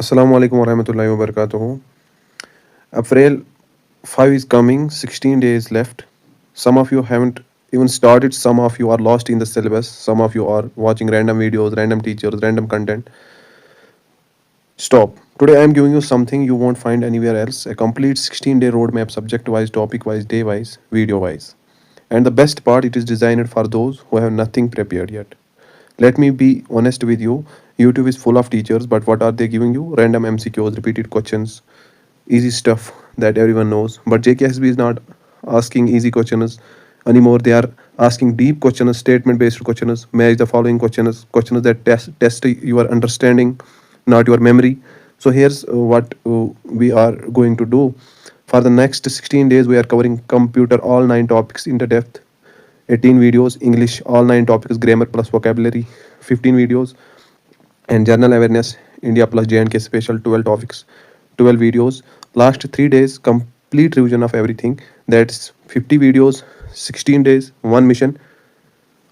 Assalamu alaikum warahmatullahi wabarakatuh. April 5 is coming, 16 days left. Some of you haven't even started, some of you are lost in the syllabus, some of you are watching random videos, random teachers, random content. Stop. Today I am giving you something you won't find anywhere else, a complete 16-day roadmap, subject wise, topic wise, day wise, video wise. And the best part, it is designed for those who have nothing prepared yet. Let me be honest with you. YouTube is full of teachers, but what are they giving you? Random MCQs, repeated questions, easy stuff that everyone knows. But JKSB is not asking easy questions anymore. They are asking deep questions, statement based questions, match the following questions, questions that test your understanding, not your memory. So here's what we are going to do. For the next 16 days, we are covering computer, all 9 topics into depth. 18 videos, English, all 9 topics, grammar plus vocabulary, 15 videos, and general awareness, India plus J&K special, 12 topics, 12 videos. Last 3 days, complete revision of everything. That's 50 videos, 16 days, one mission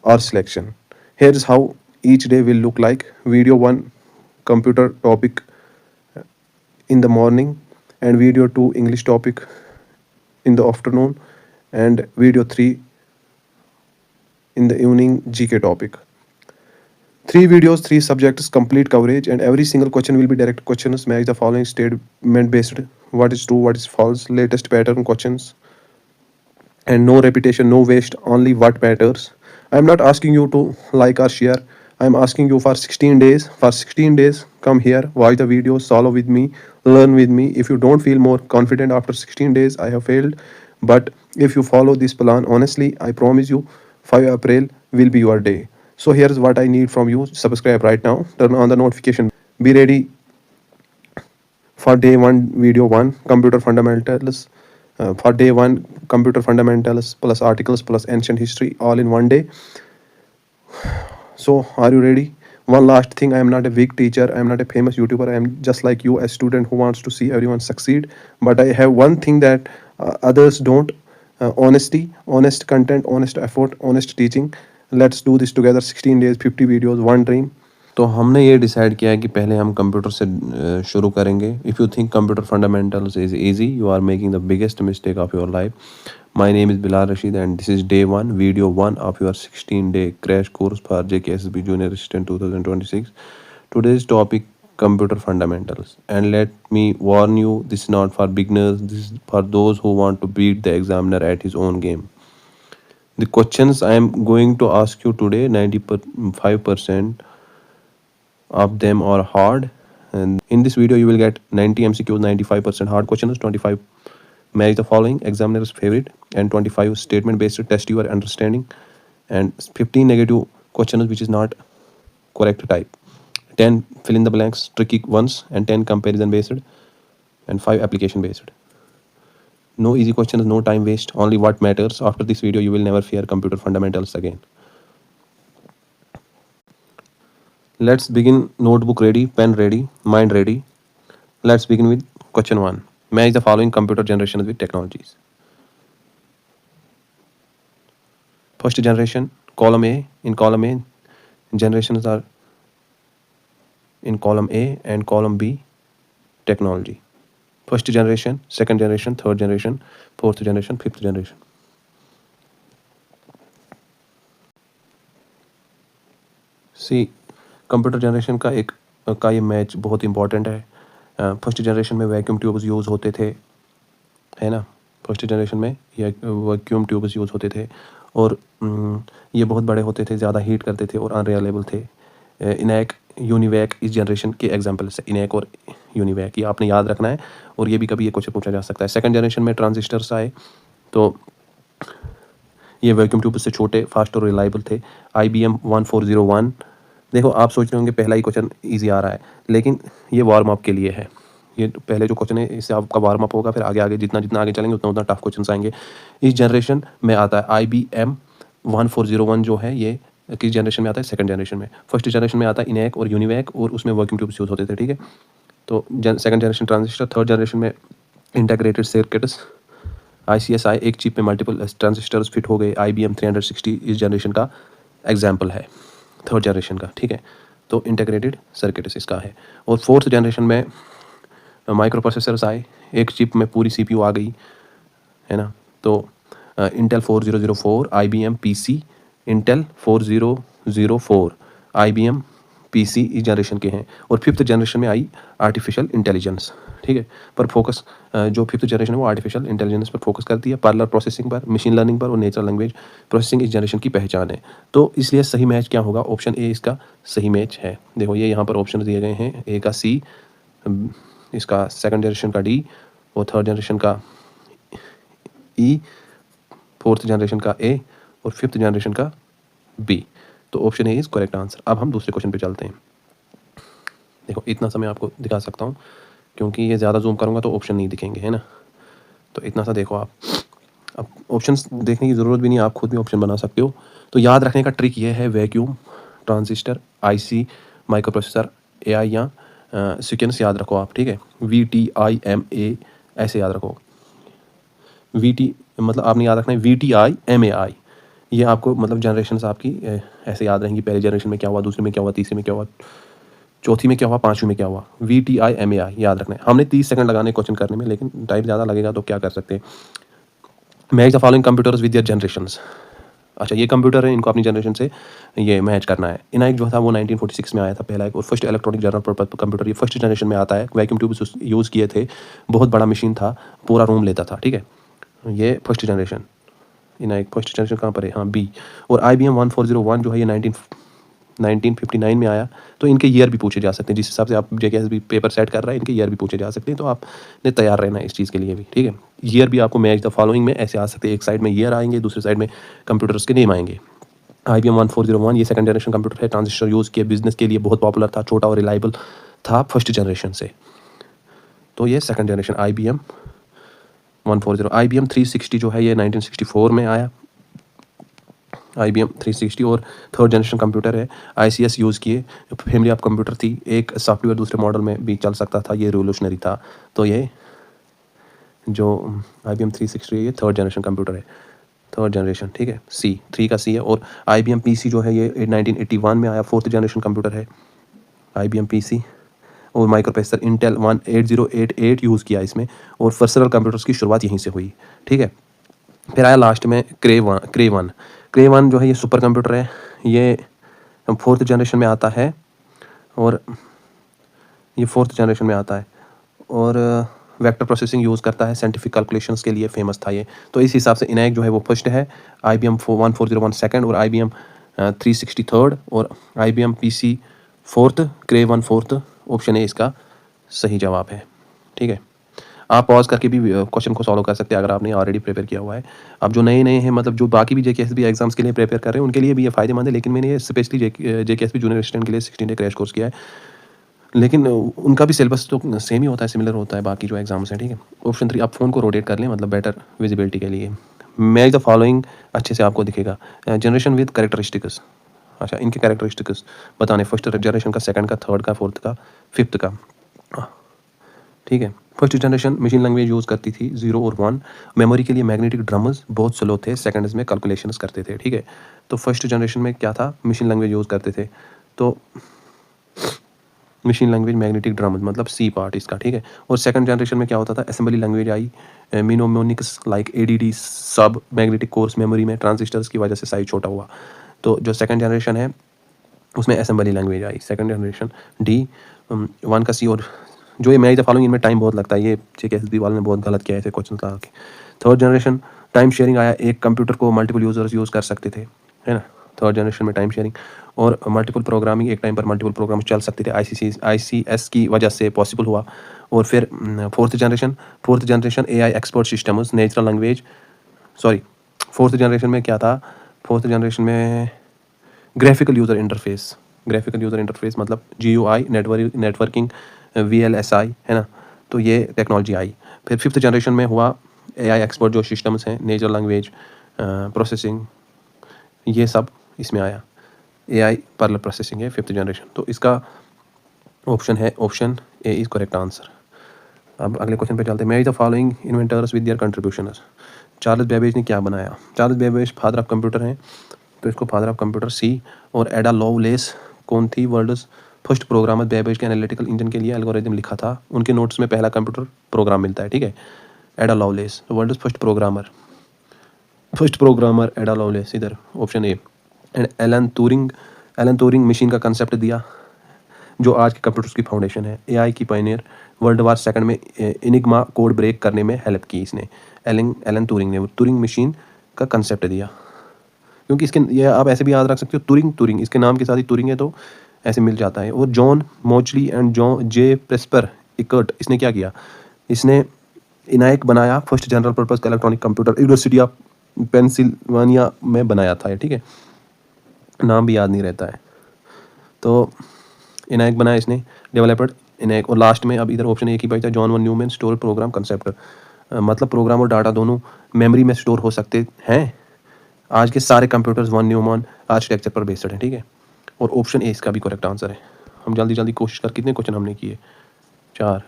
or selection. Here is how each day will look like. Video 1, computer topic in the morning, and video 2, English topic in the afternoon, and video 3 in the evening, GK topic. 3 videos, 3 subjects, complete coverage, and every single question will be direct questions. Match the following statement based: what is true, what is false, latest pattern questions, and no repetition, no waste, only what matters. I am not asking you to like or share. I am asking you for 16 days. For 16 days, come here, watch the video, solve with me, learn with me. If you don't feel more confident after 16 days, I have failed. But if you follow this plan honestly, I promise you, 5 April will be your day. So here's what I need from you. Subscribe right now, turn on the notification. Be ready for day 1, video 1, computer fundamentals. For day 1, computer fundamentals plus articles plus ancient history, all in one day. So are you ready? One last thing, I am not a big teacher, I am not a famous YouTuber, I am just like you, a student who wants to see everyone succeed. But I have one thing that others don't: honesty, honest content, honest effort, honest teaching. Let's do this together. 16 days, 50 videos, one dream. तो हमने ये decide किया है कि पहले हम computer से शुरू करेंगे. If you think computer fundamentals is easy, you are making the biggest mistake of your life. My name is Bilal Rashid and this is day 1, video 1 of your 16-day crash course for JKSB Junior Assistant 2026. Today's topic, computer fundamentals. And let me warn you, this is not for beginners, this is for those who want to beat the examiner at his own game. The questions I am going to ask you today, 95% of them are hard. And in this video, you will get 90 MCQs, 95% hard questions, 25 match the following, examiner's favorite, and 25 statement based test your understanding, and 15 negative questions which is not correct type, 10 fill in the blanks tricky ones, and 10 comparison based, and 5 application based. No easy questions, no time waste, only what matters. After this video, you will never fear computer fundamentals again. Let's begin. Notebook ready, pen ready, mind ready. Let's begin with question 1. Match the following computer generations with technologies. First generation, column A. In column A, generations are in column A, and column B, technology. First generation, second generation, third generation, fourth generation, fifth generation. See, computer generation का ये match बहुत important है. First generation में vacuum tubes use होते थे, है ना. First generation में ये वैक्यूम ट्यूब्स यूज़ होते थे, और ये बहुत बड़े होते थे, ज़्यादा हीट करते थे और अनरिलायबल थे. इनैक, यूनिवैक इस जनरेशन के एग्जाम्पल से. इनैक और यूनिवैक, ये आपने याद रखना है, और ये भी कभी ये क्वेश्चन पूछा जा सकता है. सेकंड जनरेशन में ट्रांजिस्टर्स आए, तो ये वैक्यूम ट्यूब से छोटे, फास्ट और रिलायबल थे. IBM 1401. देखो, आप सोच रहे होंगे पहला ही क्वेश्चन ईजी आ रहा है, लेकिन ये वार्म अप के लिए है. ये पहले जो क्वेश्चन है, इससे आपका वार्म अप होगा, फिर आगे आगे जितना जितना आगे चलेंगे उतना उतना टफ क्वेश्चन आएंगे. इस जनरेशन में आता है IBM 1401, जो है ये किस जनरेशन में आता है? सेकंड जनरेशन में. फर्स्ट जनरेशन में आता है इनैक और यूनिवैक, और उसमें वर्किंग ट्यूब्स यूज़ होते थे, ठीक है. तो second generation transistor. Third generation में इंटीग्रेटेड सर्किट्स, ICSI, एक चिप में मल्टीपल ट्रांजिस्टर्स फिट हो गए. IBM 360 इस जनरेशन का एग्जाम्पल है, थर्ड जनरेशन का, ठीक है. तो इंटीग्रेटेड सर्किट्स इसका है। और फोर्थ जनरेशन में माइक्रो प्रोसेसर्स आए, एक चिप में पूरी CPU आ गई, है ना। तो Intel 4004, IBM PC, Intel 4004, IBM PC इस जनरेशन के हैं। और फिफ्थ जनरेशन में आई आर्टिफिशियल इंटेलिजेंस, ठीक है। पर फोकस जो फिफ्थ जनरेशन है वो आर्टिफिशियल इंटेलिजेंस पर फोकस करती है, पार्लर प्रोसेसिंग पर, मशीन लर्निंग पर और नेचुरल लैंग्वेज प्रोसेसिंग इस जनरेशन की पहचान है। तो इसलिए सही मैच क्या होगा, ऑप्शन ए इसका सही मैच है। देखो ये यहाँ पर ऑप्शन दिए गए हैं, ए का C, इसका सेकंड जनरेशन का D, और थर्ड जनरेशन का E, फोर्थ जनरेशन का A, और फिफ्थ जनरेशन का B। तो option A is correct answer. अब हम दूसरे क्वेश्चन पे चलते हैं। देखो इतना सा मैं आपको दिखा सकता हूँ, क्योंकि ये ज़्यादा जूम करूँगा तो ऑप्शन नहीं दिखेंगे, है ना। तो इतना सा देखो आप। अब ऑप्शंस देखने की ज़रूरत भी नहीं, आप खुद भी ऑप्शन बना सकते हो। तो याद रखने का ट्रिक ये है, vacuum, transistor, IC, micro processor, AI या सीक्वेंस याद रखो आप, ठीक है। VTIMA ऐसे याद रखो। VT मतलब आपने याद रखना है VTIMAI, ये आपको मतलब जनरेशन आपकी ऐसे याद रहेंगी। पहले जनरेशन में क्या हुआ, दूसरे में क्या हुआ, तीसरे में क्या हुआ, चौथी में क्या हुआ, पांचवीं में क्या हुआ। VTIMAI याद रखना है। हमने 30 सेकंड लगाने क्वेश्चन करने में, लेकिन टाइम ज़्यादा लगेगा तो क्या कर सकते हैं। Match the following computers with their generations. अच्छा ये कंप्यूटर है, इनको अपनी जनरेशन से ये मैच करना है। इनाइक जो था वो 1946 में आया था पहला एक, और first electronic general purpose computer ये फर्स्ट जनरेशन में आता है। वैक्यूम ट्यूब यूज़ किए थे, बहुत बड़ा मशीन था, पूरा रूम लेता था, ठीक है। ये फर्स्ट जनरेशन, इनाइक फर्स्ट जनरेशन कहाँ पर है, हाँ B। और IBM 1401 जो है ये 1959 में आया। तो इनके ईयर भी पूछे जा सकते हैं, जिस हिसाब से आप JKS भी पेपर सेट कर रहा है, इनके ईयर भी पूछे जा सकते हैं। तो आपने तैयार रहना है इस चीज़ के लिए भी, ठीक है। ईयर भी आपको मैच द फॉलोइंग में ऐसे आ सकते हैं, एक साइड में ईयर आएंगे, दूसरी साइड में कंप्यूटर्स के नेम आएंगे। IBM 1401 ये सेकंड जनरेशन कंप्यूटर है, ट्रांजिस्टर यूज़ किए, बिजनेस के लिए बहुत पॉपुलर था, छोटा और रिलायबल था फर्स्ट जनरेशन से। तो ये सेकंड जनरेशन IBM 140। IBM 360 जो है ये 1964 में आया, IBM 360। और थर्ड जनरेशन कंप्यूटर है, ICS यूज़ किए, फैमिली ऑफ कंप्यूटर थी, एक सॉफ्टवेयर दूसरे मॉडल में भी चल सकता था, ये रिवोल्यूशनरी था। तो ये जो IBM 360 ये थर्ड जनरेशन कंप्यूटर है, थर्ड जनरेशन, ठीक है। C का C है। और IBM PC जो है ये 1981 में आया, फोर्थ जनरेशन कंप्यूटर है IBM PC। और माइक्रो प्रोसेसर इंटेल 18088 यूज़ किया इसमें, और पर्सनल कंप्यूटर्स की शुरुआत यहीं से हुई, ठीक है। फिर आया लास्ट में क्रे वन जो है ये सुपर कंप्यूटर है, ये फोर्थ जनरेशन में आता है, और ये फोर्थ जनरेशन में आता है, और वेक्टर प्रोसेसिंग यूज़ करता है, साइंटिफिक कैलकुलेशंस के लिए फेमस था ये। तो इस हिसाब से इनाइक जो है वो फर्स्ट है, IBM 1401 सेकंड, और IBM 360 थर्ड, और IBM PC fourth, cray one fourth. Option A इसका सही जवाब है, ठीक है। आप पॉज करके भी क्वेश्चन को सॉल्व कर सकते हैं अगर आपने ऑलरेडी प्रिपेयर किया हुआ है। अब जो नए हैं, मतलब जो बाकी भी JKSB एग्जाम्स के लिए प्रिपेयर कर रहे हैं, उनके लिए भी ये फ़ायदेमंद है। लेकिन मैंने ये स्पेशली JKSB जूनियर असिस्टेंट के लिए 16 डे क्रैश कोर्स किया है, लेकिन उनका भी सिलेबस तो सेम ही होता है, सिमिलर होता है बाकी जो एग्जाम्स हैं, ठीक है। ऑप्शन 3 आप फ़ोन को रोटेट कर लें, मतलब बेटर विजिबिलिटी के लिए। मैच द फॉलोइंग अच्छे से आपको दिखेगा। जनरेशन विद कैरेक्टरिस्टिक्स, अच्छा इनके कैरेक्टरिस्टिक्स बताने, फर्स्ट जनरेशन का, सेकंड का, थर्ड का, फोर्थ का, फिफ्थ का, ठीक है। First generation machine language use करती थी 0 और 1। मेमोरी के लिए मैग्नेटिक ड्रम्स बहुत स्लो थे, सेकंड्स में कैलकुलेशंस करते थे, ठीक है। तो फर्स्ट जनरेशन में क्या था, मशीन लैंग्वेज यूज़ करते थे। तो मशीन लैंग्वेज मैग्नेटिक ड्रम्स मतलब C पार्ट इसका, ठीक है। और सेकंड जनरेशन में क्या होता था, असेंबली लैंग्वेज आई, mnemonics like ADD SUB magnetic core memory में ट्रांजिस्टर्स की वजह से साइज छोटा हुआ। तो जो सेकंड जनरेशन है उसमें असेंबली लैंग्वेज आई, सेकंड जनरेशन D। 1 का C। और जो ये मैच द फॉलोइंग, इनमें टाइम बहुत लगता है, ये JKSB वाले ने बहुत गलत किया ऐसे क्वेश्चन लगा के। थर्ड जनरेशन टाइम शेयरिंग आया, एक कंप्यूटर को मल्टीपल यूजर्स यूज़ कर सकते थे, है ना। थर्ड जनरेशन में टाइम शेयरिंग और मल्टीपल प्रोग्रामिंग, एक टाइम पर मल्टीपल प्रोग्राम चल सकते थे, ICS की वजह से पॉसिबल हुआ। और फिर fourth generation AI expert systems, natural language, sorry fourth generation में क्या था, फोर्थ जनरेशन में ग्राफिकल यूज़र इंटरफेस मतलब GUI, नेटवर्किंग, VLSI, है ना। तो ये टेक्नोलॉजी आई। फिर फिफ्थ जनरेशन में हुआ AI एक्सपर्ट जो सिस्टम्स हैं, नेचुरल लैंग्वेज प्रोसेसिंग, ये सब इसमें आया। AI पैरेलल प्रोसेसिंग है फिफ्थ जनरेशन। तो इसका ऑप्शन है, option A is correct answer. अब अगले क्वेश्चन पे चलते हैं। Match the following inventors with their contributions. Charles Babbage ने क्या बनाया, Charles Babbage father of computer हैं, तो इसको फादर ऑफ कंप्यूटर C। और एडा लवलेस कौन थी, वर्ल्ड्स फर्स्ट प्रोग्रामर बेबेज के एनालिटिकल इंजन के लिए एल्गोरिथम लिखा था, उनके नोट्स में पहला कंप्यूटर प्रोग्राम मिलता है, ठीक है। Ada Lovelace, world first programmer Ada Lovelace, इधर option A. And Alan Turing machine का कंसेप्ट दिया जो आज के कंप्यूटर्स की फाउंडेशन है। एआई की पायनियर, वर्ल्ड वार सेकंड में इनिग्मा कोड ब्रेक करने में हेल्प की इसने। एलन ट्यूरिंग ने ट्यूरिंग मशीन का कंसेप्ट दिया, क्योंकि इसके ये आप ऐसे भी याद रख सकते हो, ट्यूरिंग इसके नाम के साथ ही ट्यूरिंग है तो ऐसे मिल जाता है। और John मोचली and John J प्रेस्पर Eckert, इसने क्या किया, इसने इनायक बनाया, फर्स्ट जनरल पर्पस का electronic computer, university of Pennsylvania में बनाया था, ठीक है, नाम भी याद नहीं रहता है। तो इनायक बनाया इसने, डेवलपर्ड इनायक। और लास्ट में अब इधर ऑप्शन एक ही बचा, John von Neumann store program concept, मतलब प्रोग्राम और डाटा दोनों मेमोरी में स्टोर हो सकते हैं। आज के सारे कंप्यूटर्स वन न्यूमैन आर्किटेक्चर पर बेस्ड हैं, ठीक है। और ऑप्शन ए इसका भी करेक्ट आंसर है। हम जल्दी जल्दी कोशिश कर, कितने क्वेश्चन हमने किए, 4।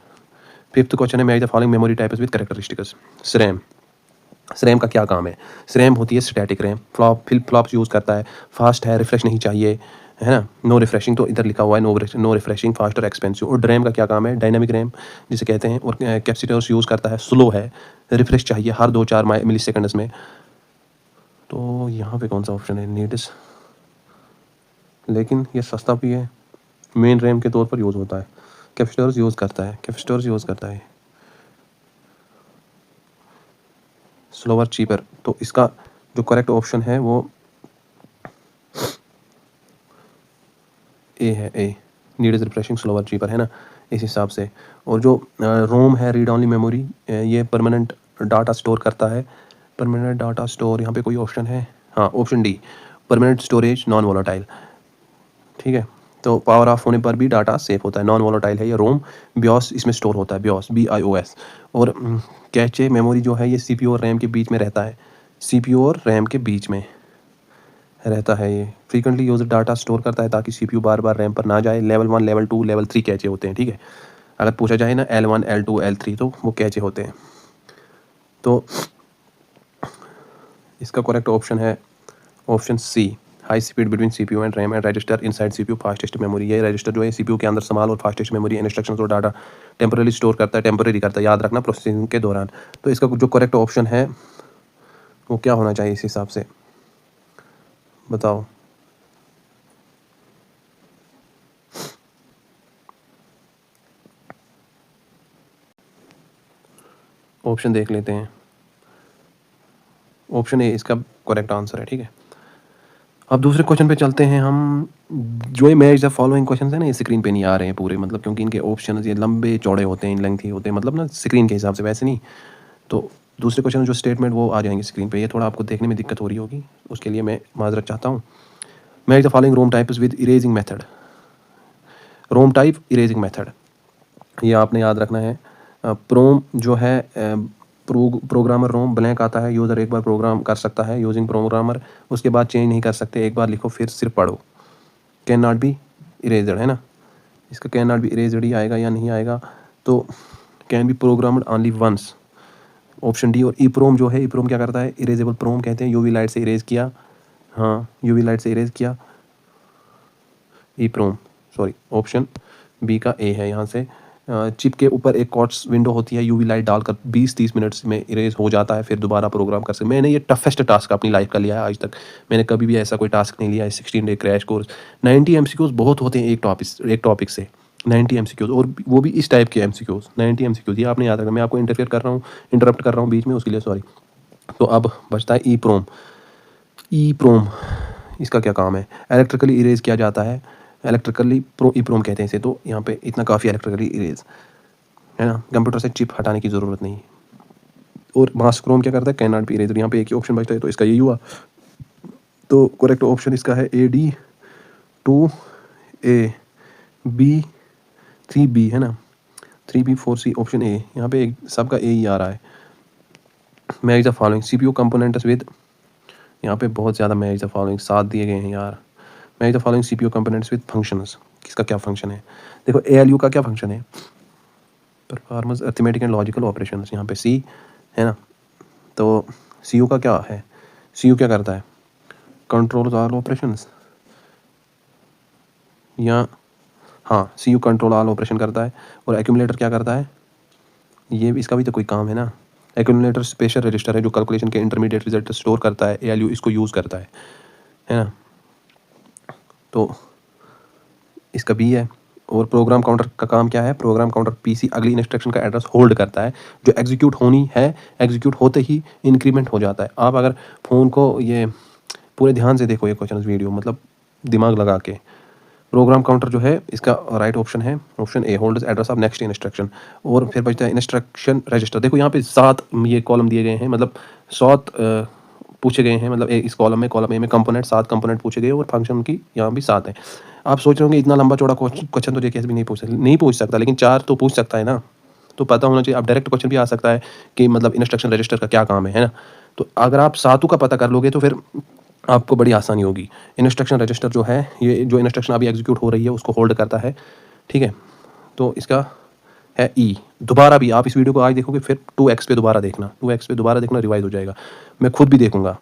फिफ्थ क्वेश्चन है, match the following memory types with characteristics. RAM का क्या काम है? रैम होती है static RAM, flip flops use करता है, फास्ट है, रिफ्रेश नहीं चाहिए, है ना, नो रिफ्रेशिंग, तो इधर लिखा हुआ है नो रिफ्रेशिंग, फास्ट और एक्सपेंसिव। और ड्रैम का क्या काम है? डायनामिक रैम जिसे कहते हैं, और कैपेसिटर्स यूज़ करता है, स्लो है, रिफ्रेश चाहिए हर 2-4 मिली सेकेंड्स में। तो यहाँ पे कौन सा ऑप्शन है? नीड्स, लेकिन ये सस्ता भी है, मेन रैम के तौर पर यूज़ होता है, कैपेसिटर्स यूज़ करता है, स्लोअर चीपर। तो इसका जो करेक्ट ऑप्शन है वो ए है, ए, नीड्स रिफ्रेशिंग स्लोअर चीपर, है ना, इस हिसाब से। और जो रोम है, रीड ओनली मेमोरी, ये परमानेंट डाटा स्टोर करता है, परमानेंट डाटा स्टोर, यहाँ पे कोई ऑप्शन है, हाँ option D, permanent storage non volatile, ठीक है। तो पावर ऑफ होने पर भी डाटा सेफ होता है, नॉन वोलाटाइल है ये रोम। बियोस इसमें स्टोर होता है, बियोस BIOS। और कैचे मेमोरी जो है ये CPU और रैम के बीच में रहता है, CPU और रैम के बीच में रहता है ये। फ्रीक्वेंटली यूज डाटा स्टोर करता है ताकि CPU बार बार रैम पर ना जाए। लेवल 1, लेवल 2, लेवल 3 कैचे होते हैं, ठीक है। अगर पूछा जाए ना L1, L2, L3 तो वो कैचे होते हैं। तो इसका करेक्ट ऑप्शन है option C, high speed between CPU and RAM and register inside CPU fastest memory. ये रजिस्टर जो है CPU के अंदर संभाल और फास्टेस्ट मेमोरी इंस्ट्रक्शंस और डाटा टेम्पररी स्टोर करता है, टेम्पररी करता है, याद रखना, प्रोसेसिंग के दौरान। तो इसका जो करेक्ट ऑप्शन है वो क्या होना चाहिए इस हिसाब से, बताओ। ऑप्शन देख लेते हैं, ऑप्शन ए इसका करेक्ट आंसर है, ठीक है। अब दूसरे क्वेश्चन पे चलते हैं हम। जो ये मैच द फॉलोइंग क्वेश्चन है ना, ये स्क्रीन पे नहीं आ रहे हैं पूरे, मतलब क्योंकि इनके ऑप्शन ये लंबे चौड़े होते हैं, लेंथी होते हैं, मतलब ना स्क्रीन के हिसाब से, वैसे नहीं। तो दूसरे क्वेश्चन जो स्टेटमेंट वो आ जाएंगे स्क्रीन पे, ये थोड़ा आपको देखने में दिक्कत हो रही होगी, उसके लिए मैं माजरत चाहता हूँ। Match the following ROM types with erasing method. ROM type erasing method, ये आपने याद रखना है। प्रोम जो है प्रोग्रामर रोम ब्लैंक आता है, यूज़र एक बार प्रोग्राम कर सकता है यूजिंग प्रोग्रामर, उसके बाद चेंज नहीं कर सकते, एक बार लिखो फिर सिर्फ पढ़ो। कैन नॉट बी इरेजड, है ना, इसका कैन नॉट बी इरेजड ही आएगा या नहीं आएगा? तो can be programmed only once, option D. और ई प्रोम जो है, ई प्रोम क्या करता है? इरेजेबल प्रोम कहते हैं, यूवी लाइट से इरेज किया, हाँ यूवी लाइट से इरेज किया ई प्रोम, सॉरी ऑप्शन बी का ए है यहाँ से। चिप के ऊपर एक कॉट्स विंडो होती है, यूवी लाइट डालकर 20-30 मिनट्स में इरेज हो जाता है, फिर दोबारा प्रोग्राम कर सकते। मैंने ये टफेस्ट टास्क अपनी लाइफ का लिया है, आज तक मैंने कभी भी ऐसा कोई टास्क नहीं लिया है। 16 डे क्रैश कोर्स, 90 MCQs बहुत होते हैं एक टॉपिक से, 90 MCQs, और वो भी इस टाइप के MCQs, 90 MCQs, ये आपने याद रखना। मैं आपको इंटरप्ट कर रहा हूँ बीच में, उसके लिए सॉरी। तो अब बचता है ई प्रोम, इसका क्या काम है? इलेक्ट्रिकली इरेज किया जाता है, इलेक्ट्रिकली ई प्रोम कहते हैं इसे। तो यहाँ पे इतना काफ़ी इलेक्ट्रिकली इरेज है ना, कंप्यूटर से चिप हटाने की ज़रूरत नहीं। और मास क्रोम क्या करता है? Can not B erase. यहाँ पे एक ही ऑप्शन बचता है, तो इसका यही हुआ। तो करेक्ट ऑप्शन इसका है AD 2A B 3B, है ना, 3B 4C, ऑप्शन ए। यहाँ पे सबका ए ही आ रहा है। Match the following CPU components with, यहाँ पे बहुत ज़्यादा मैच द फॉलोइंग 7 दिए गए हैं यार। Match the following CPU components with functions, किसका क्या फंक्शन है? देखो ALU का क्या फंक्शन है? Performance arithmetic and logical operations, यहाँ पे C है ना। तो CU का क्या है? CU क्या करता है? कंट्रोल ऑल ऑपरेशंस, या हाँ, CU कंट्रोल ऑल ऑपरेशन करता है। और एक्यूमुलेटर क्या करता है, ये भी इसका भी तो कोई काम है ना। एक्यूमुलेटर स्पेशल रजिस्टर है जो कैलकुलेशन के इंटरमीडिएट रिजल्ट स्टोर करता है, ALU इसको यूज़ करता है ना। तो इसका बी है। और प्रोग्राम काउंटर का काम क्या है, प्रोग्राम काउंटर PC अगली इंस्ट्रक्शन का एड्रेस होल्ड करता है जो एग्जीक्यूट होनी है, एग्जीक्यूट होते ही इंक्रीमेंट हो जाता है। आप अगर फ़ोन को ये पूरे ध्यान से देखो ये क्वेश्चन वीडियो, मतलब दिमाग लगा के। प्रोग्राम काउंटर जो है इसका राइट ऑप्शन है option A, holds address of next instruction. और फिर बचता है इंस्ट्रक्शन रजिस्टर। देखो यहाँ पे 7 ये कॉलम दिए गए हैं, मतलब 7 पूछे गए हैं, मतलब इस कॉलम ए में कंपोनेंट 7 कंपोनेंट पूछे गए और फंक्शन की यहाँ भी 7 है। आप सोच रहे होंगे इतना लंबा चौड़ा क्वेश्चन तो जेकेएस भी नहीं पूछ सकता, लेकिन 4 तो पूछ सकता है ना, तो पता होना चाहिए। अब डायरेक्ट क्वेश्चन भी आ सकता है कि मतलब इंस्ट्रक्शन रजिस्टर का क्या काम है ना। तो अगर आप 7 का पता कर लोगे तो फिर आपको बड़ी आसानी होगी। इंस्ट्रक्शन रजिस्टर जो है, ये जो इंस्ट्रक्शन अभी एग्जीक्यूट हो रही है उसको होल्ड करता है, ठीक है। तो इसका है ई। दोबारा भी आप इस वीडियो को आज देखोगे फिर 2x पे दोबारा देखना, रिवाइज हो जाएगा, मैं खुद भी देखूंगा।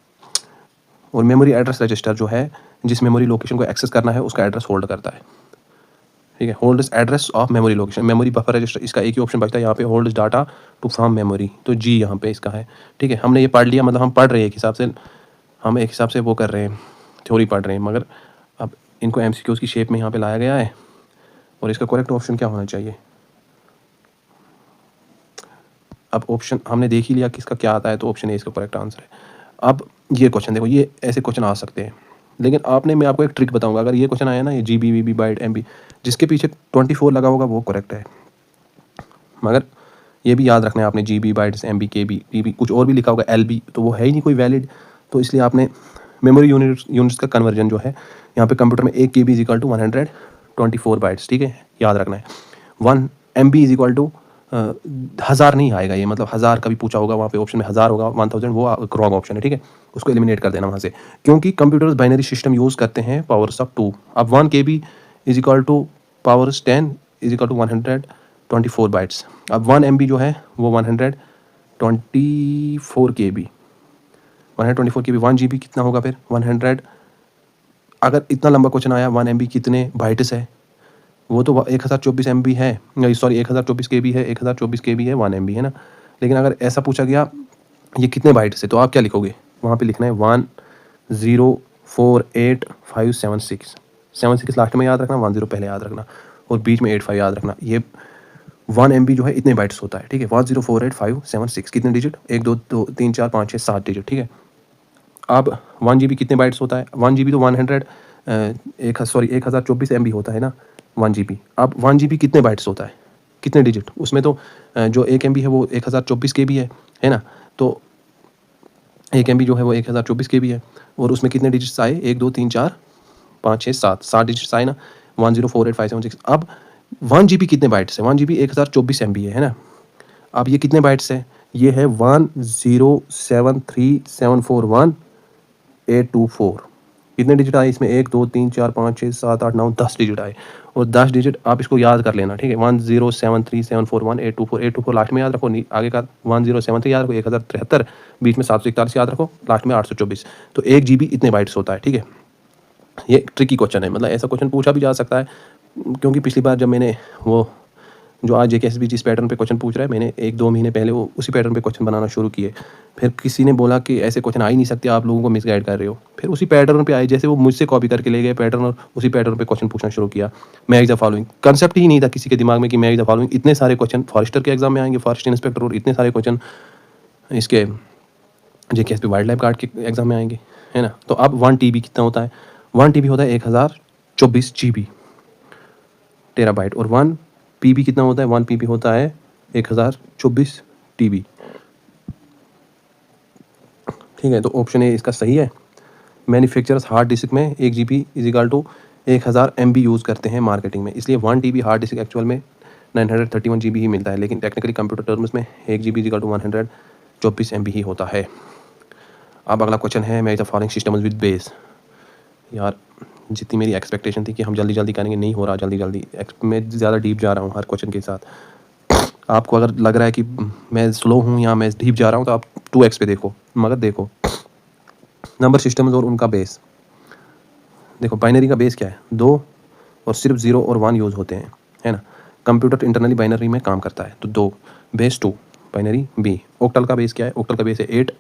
और मेमोरी एड्रेस रजिस्टर जो है, जिस मेमोरी लोकेशन को एक्सेस करना है उसका एड्रेस होल्ड करता है, ठीक है। Holds address of memory location. Memory buffer register, इसका एक ही ऑप्शन बचता है यहाँ पे, holds data to from memory, तो जी यहाँ पे इसका है, ठीक है। हमने ये पढ़ लिया, मतलब हम पढ़ रहे हैं एक हिसाब से, हम एक हिसाब से वो कर रहे हैं, थ्योरी पढ़ रहे हैं, मगर अब इनको MCQs की शेप में यहाँ पे लाया गया है। और इसका करेक्ट ऑप्शन क्या होना चाहिए, अब ऑप्शन हमने देख ही लिया कि इसका क्या आता है, तो ऑप्शन ए इसका करेक्ट आंसर है। अब ये क्वेश्चन देखो, ये ऐसे क्वेश्चन आ सकते हैं, लेकिन मैं आपको एक ट्रिक बताऊंगा। अगर ये क्वेश्चन आया ना, ये GB VB बाइट MB, जिसके पीछे 24 लगा होगा वो करेक्ट है, मगर ये भी याद रखना है आपने, GB bytes MB KB TB कुछ और भी लिखा होगा LB, तो वो है ही नहीं कोई वैलिड। तो इसलिए आपने मेमोरी यूनिट्स का कन्वर्जन जो है यहाँ पे कंप्यूटर में 1 KB is equal to 124 bytes, ठीक है, याद रखना है। 1 MB इज इक्वल टू 1000 नहीं आएगा ये, मतलब 1000 का भी पूछा होगा वहाँ पे ऑप्शन में 1000 होगा, 1000 वो रॉन्ग ऑप्शन है, ठीक है, उसको एलिमिनेट कर देना वहाँ से, क्योंकि कंप्यूटर्स बाइनरी सिस्टम यूज़ करते हैं पावर्स ऑफ 2। अब 1 KB is equal to powers 10 is equal to 124 bytes. अब 1 MB जो है वो 124 KB, 124 KB 1 GB कितना होगा फिर 100। अगर इतना लंबा क्वेश्चन आया 1 MB कितने बाइट्स है, वो तो 1024 MB है, सॉरी 1024 KB है, 1024 KB है, 1 MB है ना। लेकिन अगर ऐसा पूछा गया ये कितने बाइट्स है, तो आप क्या लिखोगे, वहाँ पे लिखना है 1048576, 76 लास्ट में याद रखना, 10 पहले याद रखना और बीच में 85 याद रखना। ये 1 MB जो है इतने बाइट्स होता है, ठीक है। 1048576 कितने डिजिट, 1 2 3 4 5 6 7 डिजिट, ठीक है। अब 1 GB कितने बाइट्स होता है, 1 GB तो 1024 MB होता है ना 1 GB। अब 1 GB कितने बाइट्स होता है, कितने डिजिट, उसमें तो जो 1 MB है वो 1024 KB है ना। तो 1 MB जो है वो 1024 KB है, और उसमें कितने डिजिट्स आए, 1 2 3 4 5 6 7 डिजिट्स आए ना, 1048576। अब 1 GB कितने बाइट्स है, 1 GB 1024 MB है ना। अब ये कितने बाइट्स है, ये है 1073741 कितने डिजिट आए इसमें, 1 2 3 4 5 6 7 8 9 10 डिजिट आए। और 10 डिजिट आप इसको याद कर लेना, ठीक है। 1073741 824 लास्ट में याद रखो, आगे का 1073 याद रखो, 1073 बीच में 741 याद रखो, लास्ट में 824। तो 1 GB इतने बाइट्स होता है, ठीक है। ये ट्रिकी क्वेश्चन है, मतलब ऐसा क्वेश्चन पूछा भी जा सकता है, क्योंकि पिछली बार जब मैंने वो जो आज जेकेएसबी जिस पैटर्न पे क्वेश्चन पूछ रहा है, मैंने 1-2 महीने पहले वो उसी पैटर्न पे क्वेश्चन बनाना शुरू किए। फिर किसी ने बोला कि ऐसे क्वेश्चन आ ही नहीं सकते, आप लोगों को मिसगाइड कर रहे हो। फिर उसी पैटर्न पे आए, जैसे वो मुझसे कॉपी करके ले गए पैटर्न और उसी पैटर्न पे क्वेश्चन पूछना शुरू किया। मैच द फॉलोइंग कंसेप्ट ही नहीं था किसी के दिमाग में कि मैच द फॉलोइंग इतने सारे क्वेश्चन फॉरेस्टर के एग्जाम में आएंगे, फॉरेस्ट इंस्पेक्टर, और इतने सारे क्वेश्चन इसके जेकेएसबी वाइल्ड लाइफ गार्ड के एग्जाम में आएंगे, है ना। तो अब 1 TB कितना होता है, 1 TB होता है 1024 GB टेराबाइट, और 1 PB कितना होता है, 1 PB होता है 1024 TB, ठीक है। तो ऑप्शन ए इसका सही है। मैन्युफैक्चरर्स हार्ड डिस्क में 1 GB is equal to 1000 MB use करते हैं मार्केटिंग में, इसलिए 1 TB हार्ड डिस्क एक्चुअल में 931 GB ही मिलता है, लेकिन टेक्निकली कंप्यूटर टर्म्स में 1 GB is equal to 124 MB ही होता है। अब अगला क्वेश्चन है, match the following systems with base. यार जितनी मेरी एक्सपेक्टेशन थी कि हम जल्दी जल्दी करेंगे, नहीं हो रहा जल्दी, मैं ज़्यादा डीप जा रहा हूँ हर क्वेश्चन के साथ। आपको अगर लग रहा है कि मैं स्लो हूँ या मैं डीप जा रहा हूँ, तो आप 2x पे देखो, मगर देखो नंबर सिस्टम्स और उनका बेस। देखो बाइनरी का बेस क्या है, 2 और सिर्फ 0 और 1 यूज़ होते हैं, है ना। कंप्यूटर इंटरनली बाइनरी में काम करता है, तो 2 बेस 2 बाइनरी बी। ऑक्टल का बेस क्या है? ऑक्टल का बेस है 8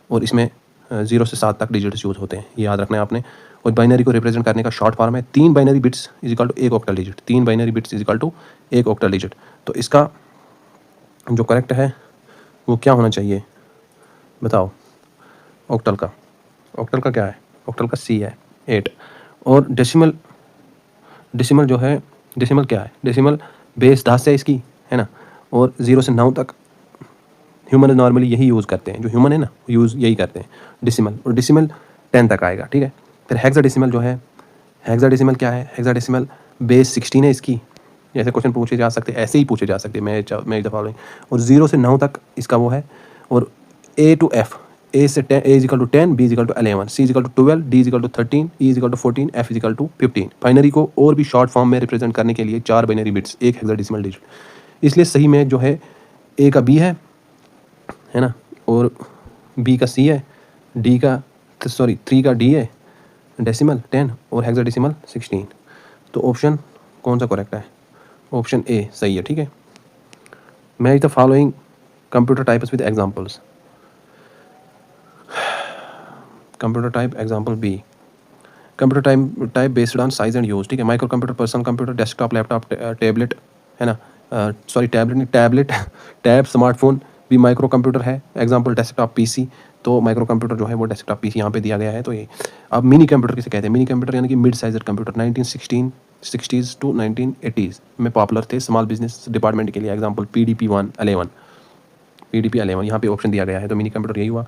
और इसमें 0 से 7 तक डिजिट्स यूज़ होते हैं, ये याद रखना है आपने। और बाइनरी को रिप्रेजेंट करने का शॉर्ट फॉर्म है 3 binary bits is equal to 1 octal digit. 3 binary bits is equal to 1 octal digit. तो इसका जो करेक्ट है वो क्या होना चाहिए बताओ? ऑक्टल का क्या है? ऑक्टल का सी है 8। और डेसिमल जो है, डेसिमल क्या है? डेसिमल बेस 10 है इसकी, है ना। और 0 से 9 तक ह्यूमन नॉर्मली यही यूज़ करते हैं, जो ह्यूमन है ना यूज़ यही करते हैं डेसिमल। और डेसिमल 10 तक आएगा, ठीक है। फिर हेक्साडेसिमल जो है, हेक्साडेसिमल क्या है? हेक्साडेसिमल बेस 16 है इसकी। जैसे क्वेश्चन पूछे जा सकते, ऐसे ही पूछे जा सकते, मैं दफ़ा। और 0 से 9 तक इसका वो है। और ए टू एफ, ए से 10, A equal to 10, B equal to 11, C equal to 12, D equal to 13, E equal to 14, F equal to 15। Binary को और भी शॉर्ट फॉर्म में रिप्रेजेंट करने के लिए 4 बाइनरी बिट्स, एक हेक्साडेसिमल डिजिट। इसलिए सही में जो है ए का बी है ना, और बी का सी है, डी का सॉरी 3 का डी है, डेसिमल 10 और हेक्साडेसिमल 16। तो ऑप्शन कौन सा करेक्ट है? ऑप्शन ए सही है, ठीक है। Match the following computer types with examples. Computer type example B, computer type based on size and use, ठीक है। Micro computer, personal computer, desktop, laptop, tablet, है ना। सॉरी टैबलेट नहीं, टैबलेट टैब स्मार्टफोन भी माइक्रो कंप्यूटर है। Example desktop PC, तो micro computer जो है वो डेस्कटॉप पीसी यहाँ पे दिया गया है। तो ये अब मिनी कंप्यूटर किसे कहते हैं? मिनी कंप्यूटर यानी कि mid scissor computer 1960s to 1980s में पॉपुलर थे स्मॉल बिजनेस डिपार्टमेंट के लिए। एग्जांपल PDP-11 यहाँ पे ऑप्शन दिया गया है, तो मिनी कंप्यूटर यही हुआ।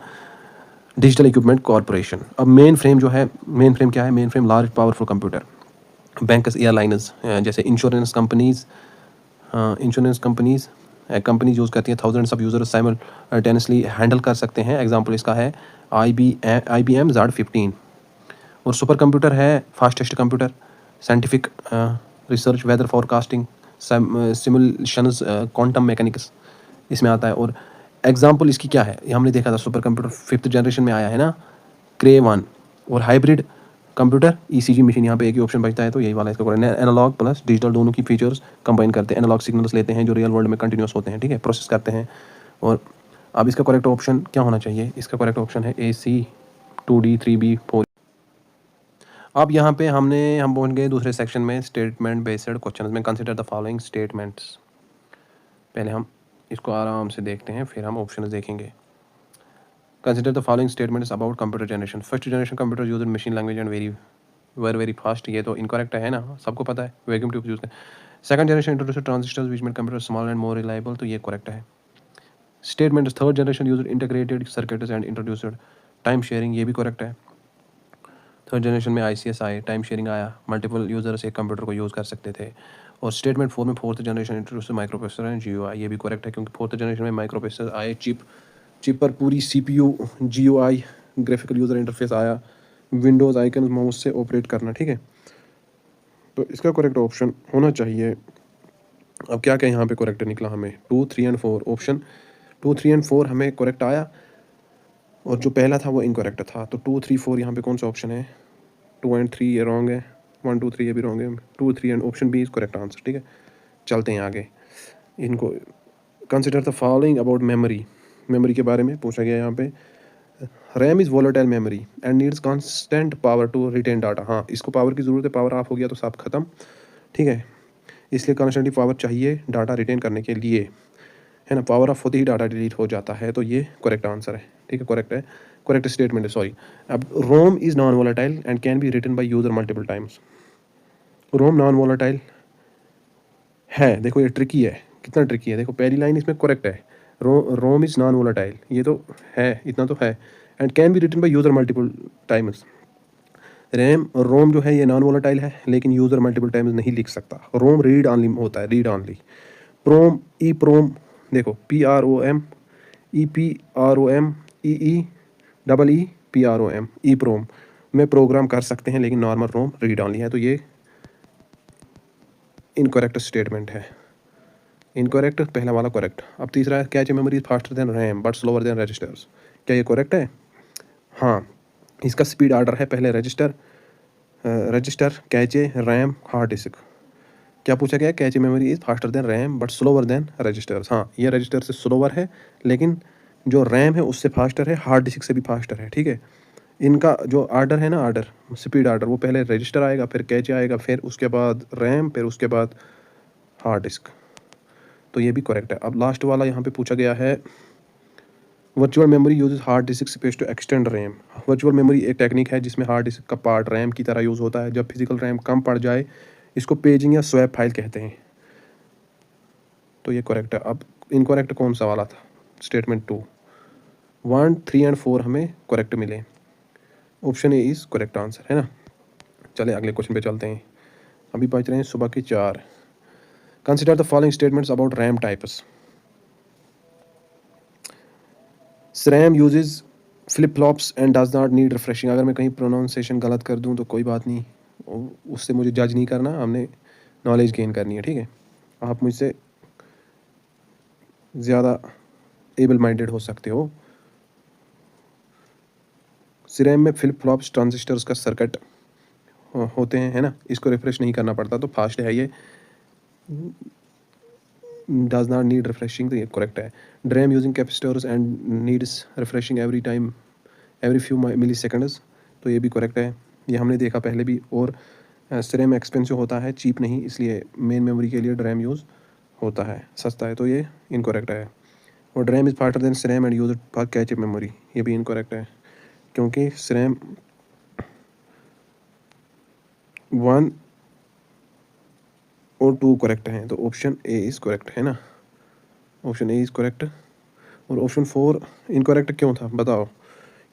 Digital equipment corporation. अब मेन फ्रेम जो है, मेन फ्रेम क्या है? Mainframe large powerful computer. Banks, airliners, जैसे इंश्योरेंस कंपनीज कंपनीज यूज़ करती हैं। Thousands of users simultaneously handle कर सकते हैं। एग्जांपल इसका है IBM Z15। और सुपर कंप्यूटर है fastest computer, scientific research, weather forecasting, simulations, quantum mechanics इसमें आता है। और एग्जांपल इसकी क्या है? ये हमने देखा था सुपर कंप्यूटर 5th जनरेशन में आया है ना, Cray-1। और हाइब्रिड कंप्यूटर ECG मशीन, यहाँ पे एक ही ऑप्शन बचता है, तो यही वाला इसका करेक्ट। एनालॉग प्लस डिजिटल दोनों की फीचर्स कंबाइन करते हैं। एनालॉग सिग्नल्स लेते हैं जो रियल वर्ल्ड में कंटिन्यूस होते हैं, ठीक है, प्रोसेस करते हैं। और अब इसका करेक्ट ऑप्शन क्या होना चाहिए? इसका करेक्ट ऑप्शन है AC 2D 3B 4। अब यहाँ पे हम पहुँच गए दूसरे सेक्शन में, स्टेटमेंट बेस्ड क्वेश्चन में। Consider the following statements. पहले हम इसको आराम से देखते हैं, फिर हम ऑप्शन देखेंगे। Consider the following statements about computer generation. First generation computer use machine language and very fast, ये तो इनकरेक्ट है ना, सबको पता है, वैक्यूम ट्यूब यूज करें। Second generation introduce transistors which made computer small and more reliable, तो ये करेक्ट है। Statement third generation use integrated circuits and introduced time sharing, ये भी करेक्ट है। थर्ड जनरेशन में ICS आए, टाइम शेयरिंग आया, मल्टीपल यूजर्स एक कंप्यूटर को यूज़ कर सकते थे। और स्टेटमेंट 4 में fourth generation introduce micro processor and GUI, ये भी करेक्ट है, क्योंकि फोर्थ जनरेशन में माइक्रो प्रोसेसर आए, चिप पर पूरी CPU, GUI graphical user interface आया, विंडोज़ आइकन माउस से ऑपरेट करना, ठीक है। तो इसका करेक्ट ऑप्शन होना चाहिए। अब क्या क्या यहाँ पे करेक्ट निकला हमें? 2, 3 एंड 4 ऑप्शन 2, 3 एंड 4 हमें करेक्ट आया, और जो पहला था वो इनकरेक्ट था। तो 2, 3, 4 यहाँ पे कौन सा ऑप्शन है? 2 एंड 3 ये रॉन्ग है, 1, 2, 3 ये भी रॉन्ग है, 2, 3 and option B is correct answer, ठीक है। चलते हैं आगे। इनको consider the following about memory के बारे में पूछा गया यहाँ पे। RAM is volatile memory and needs constant power to retain data. हाँ, इसको पावर की ज़रूरत है, पावर ऑफ हो गया तो सब खत्म, ठीक है। इसलिए कांस्टेंटली पावर चाहिए डाटा रिटेन करने के लिए, है ना। पावर ऑफ होते ही डाटा डिलीट हो जाता है, तो ये करेक्ट आंसर है, ठीक है, करेक्ट है, करेक्ट स्टेटमेंट है, सॉरी। अब ROM is non volatile and can be written by user multiple times. ROM non volatile है, देखो ये ट्रिकी है, कितना ट्रिकी है, देखो पहली लाइन इसमें करेक्ट है, रोम इज़ नॉन वोलेटाइल, ये तो है, इतना तो है। And can be written by user multiple times. ROM जो है ये नॉन वोलेटाइल है, लेकिन यूज़र मल्टीपल टाइम्स नहीं लिख सकता। रोम रीड ऑनली होता है, रीड ऑनली। प्रोम देखो PROM, EPROM ई प्रोम में प्रोग्राम कर सकते हैं, लेकिन नॉर्मल रोम रीड ऑनली है, तो ये इनकरेक्ट स्टेटमेंट है। इनकरेक्ट पहला वाला करेक्ट। अब तीसरा है, cache memory is faster than RAM but slower than registers, क्या ये करेक्ट है? हाँ, इसका स्पीड ऑर्डर है, पहले register, cache, RAM, hard disk, क्या पूछा गया है? Cache memory is faster than RAM but slower than registers. हाँ, ये रजिस्टर से स्लोअर है, लेकिन जो रैम है उससे फास्टर है, हार्ड डिस्क से भी फास्टर है, ठीक है। इनका जो आर्डर है ना, आर्डर स्पीड आर्डर, वो पहले रजिस्टर आएगा, फिर कैचे आएगा, फिर उसके बाद रैम, फिर उसके बाद हार्ड डिस्क। तो ये भी करेक्ट है। अब लास्ट वाला यहाँ पे पूछा गया है, virtual memory uses hard disk space to extend RAM. Virtual memory एक टेक्निक है जिसमें हार्ड डिस्क का पार्ट रैम की तरह यूज़ होता है। जब फिजिकल रैम कम पड़ जाए, इसको पेजिंग या स्वैप फाइल कहते हैं। तो ये करेक्ट है। अब इनकरेक्ट कौन सा वाला था? स्टेटमेंट 2। 1, 3 एंड 4 हमें करेक्ट मिले। Option A is correct answer, है ना। चले अगले क्वेश्चन पे चलते हैं। अभी बच रहे हैं सुबह के 4। Consider the following statements about RAM types. SRAM uses flip flops and does not need refreshing। अगर मैं कहीं प्रोनाउंसिएशन गलत कर दूं तो कोई बात नहीं, उससे मुझे जज नहीं करना, हमने नॉलेज गेन करनी है, ठीक है। आप मुझसे ज़्यादा एबल माइंडेड हो सकते हो। SRAM में फ्लिप फ्लॉप्स ट्रांजिस्टर्स का सर्किट होते हैं, है ना। इसको रिफ्रेश नहीं करना पड़ता, तो फास्ट है ये। डज नॉट नीड रिफ्रेशिंग, तो ये करेक्ट है। DRAM using capacitors and needs refreshing every few milliseconds, तो ये भी करेक्ट है। ये हमने देखा पहले भी। और SRAM एक्सपेंसिव होता है, चीप नहीं, इसलिए मेन मेमोरी के लिए DRAM यूज़ होता है, सस्ता है, तो ये इनकरेक्ट है। और DRAM is faster than SRAM and use for cache memory, ये भी इनकरेक्ट है, क्योंकि SRAM 1 और 2 करेक्ट हैं, तो ऑप्शन ए इज़ करेक्ट, है ना। Option A is correct. और ऑप्शन 4 इनकरेक्ट क्यों था बताओ?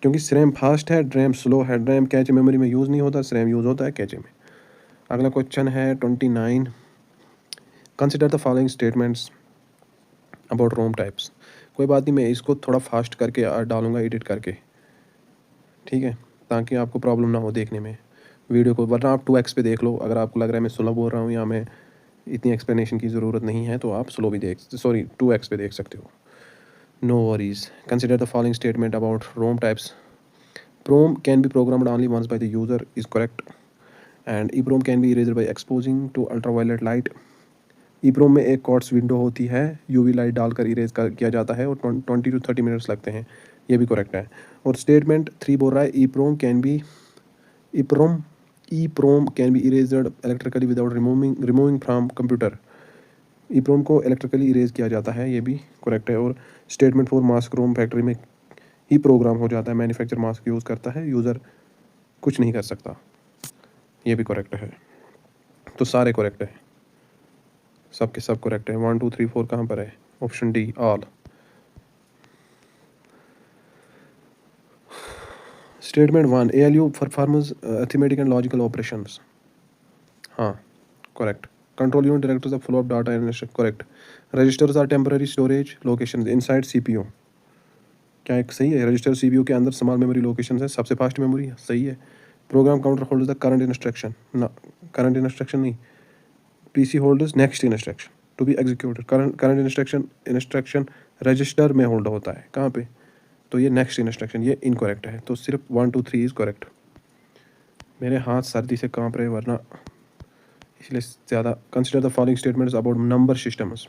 क्योंकि SRAM फास्ट है, DRAM स्लो है। DRAM कैच मेमोरी में यूज़ नहीं होता, SRAM यूज़ होता है कैचे में। अगला क्वेश्चन है 29। Consider the following statements about ROM types. कोई बात नहीं, मैं इसको थोड़ा फास्ट करके डालूंगा एडिट करके, ठीक है, ताकि आपको प्रॉब्लम ना हो देखने में वीडियो को। वरना आप 2x पे देख लो। अगर आपको लग रहा है मैं स्लो बोल रहा हूँ या मैं इतनी एक्सप्लेनेशन की ज़रूरत नहीं है, तो आप स्लो भी 2x पे देख सकते हो। No worries. Consider the following statement about ROM types. PROM can be programmed only once by the user is correct, and EEPROM can be erased by exposing to ultraviolet light। EEPROM में एक quartz window होती है, UV light डालकर erase किया जाता है, और 20 to 30 minutes लगते हैं, ये भी करेक्ट है। और स्टेटमेंट 3 बोल रहा है EEPROM EEPROM can be erased electrically without removing from computer. EEPROM को इलेक्ट्रिकली इरेज किया जाता है, ये भी करेक्ट है। और स्टेटमेंट 4 मास्क रोम फैक्ट्री में ही प्रोग्राम हो जाता है, मैन्युफैक्चर मास्क यूज़ करता है, यूज़र कुछ नहीं कर सकता, ये भी करेक्ट है। तो सारे करेक्ट है, सब के सब करेक्ट है। 1 2 3 4 कहाँ पर है? Option D all. Statement 1 ALU performs arithmetic and logical operations. हाँ, correct. Control unit directors of flow of data and correct. Registers are temporary storage location inside CPU। क्या एक सही है? रजिस्टर CPU के अंदर स्मॉल मेमोरी लोकेशन है, सबसे fast memory है, सही है। Program counter holds the current instruction, ना करंट इंस्ट्रक्शन नहीं, PC holders next instruction to be executed. Current instruction register में होल्ड होता है, कहाँ पे? तो ये नेक्स्ट इंस्ट्रक्शन, ये इनकरेक्ट है। तो सिर्फ 1 2 3 इज करेक्ट। मेरे हाथ सर्दी से कांप रहे, वरना इसलिए ज़्यादा। Consider the following statements about number systems.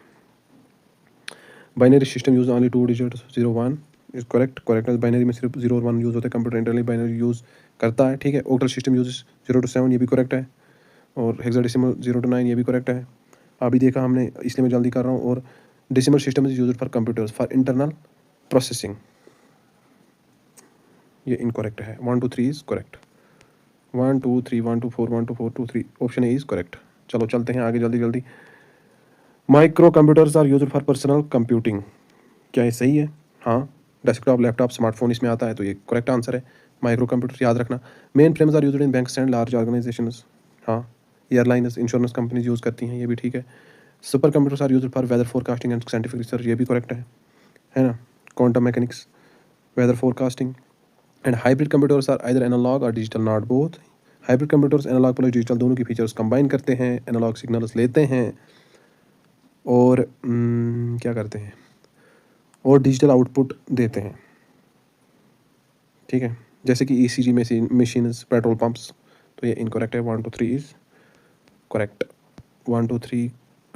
Binary system use only 2 digit 0 1 is correct. Correctness binary में सिर्फ 0 और 1 यूज़ होता है, कंप्यूटर इंटरनली बाइनरी यूज़ करता है, ठीक है। ऑक्टल सिस्टम यूज 0 to 7, ये भी करेक्ट है। और हेक्साडेसिमल 0 to 9, ये भी करेक्ट है। अभी देखा हमने, इसलिए मैं जल्दी कर रहा हूँ। और decimal system is used for computers for internal processing, ये इनकरेक्ट है। 1 2 3 is correct. 1 2 3 1 2 4 1 2 4 2 3 option A is correct. चलो चलते हैं आगे जल्दी जल्दी। Micro computers are used for personal computing, क्या ये सही है? हाँ, डेस्कटॉप लैपटॉप स्मार्टफोन इसमें आता है, तो ये करेक्ट आंसर है। माइक्रो कंप्यूटर याद रखना। Mainframes are used in banks and large organisations, हाँ। एयरलाइंस इंश्योरेंस कंपनीज यूज़ करती हैं, ये भी ठीक है। Supercomputers are used for weather forecasting and scientific research, ये भी करेक्ट है ना। Quantum mechanics, weather forecasting. And hybrid computers are either analog और digital, not both. Hybrid computers analog plus digital दोनों की फीचर्स कंबाइन करते हैं, analogue signals लेते हैं और क्या करते हैं, और डिजिटल आउटपुट देते हैं, ठीक है। जैसे कि ECG मशीन, पेट्रोल पंप्स। तो ये इनकरेक्ट है। 1 2 3 इज करेक्ट। 1 2 3